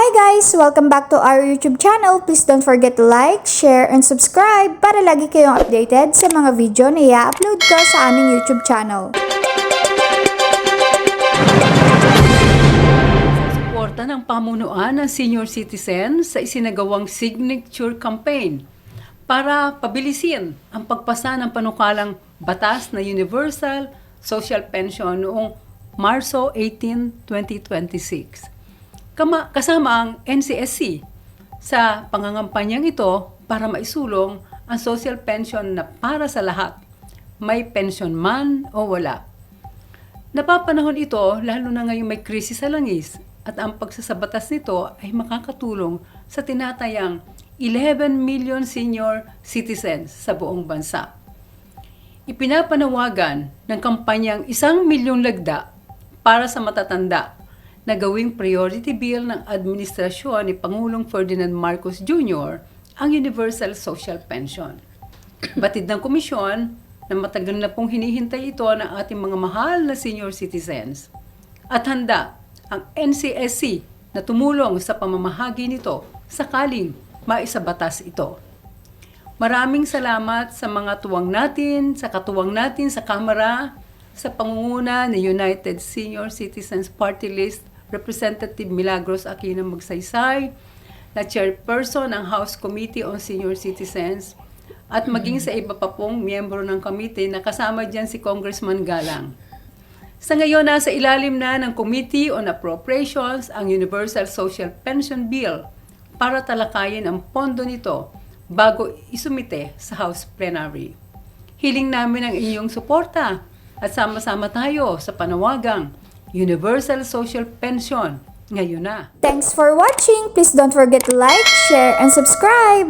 guys! Welcome back to our YouTube channel. Please don't forget to like, share, and subscribe para lagi kayong updated sa mga video na i-upload ko sa aming YouTube channel. Suporta ng pamunuan ng senior citizen sa isinagawang signature campaign para pabilisin ang pagpasa ng panukalang batas na Universal Social Pension noong Marso 18, 2026. Kasama ang NCSC sa pangangampanyang ito para maisulong ang social pension na para sa lahat, may pension man o wala. Napapanahon ito lalo na ngayong may krisis sa langis at ang pagsasabatas nito ay makakatulong sa tinatayang 11 million senior citizens sa buong bansa. Ipinapanawagan ng kampanyang 1 milyong lagda para sa matatanda na gawing priority bill ng administrasyon ni Pangulong Ferdinand Marcos Jr. ang Universal Social Pension. Batid ng komisyon na matagal na pong hinihintay ito ng ating mga mahal na senior citizens. At handa ang NCSC na tumulong sa pamamahagi nito sakaling maisabatas ito. Maraming salamat sa mga katuwang natin sa Kamara, sa pangunguna ni United Senior Citizens Party List Representative Milagros Aquino Magsaysay, na chairperson ng House Committee on Senior Citizens, at maging sa iba pa pong miyembro ng committee na kasama dyan si Congressman Galang. Sa ngayon, nasa ilalim na ng Committee on Appropriations ang Universal Social Pension Bill para talakayin ang pondo nito bago isumite sa House Plenary. Hiling namin ang inyong suporta at sama-sama tayo sa panawagang Universal Social Pension ngayon na. Thanks for watching! Please don't forget to like, share, and subscribe!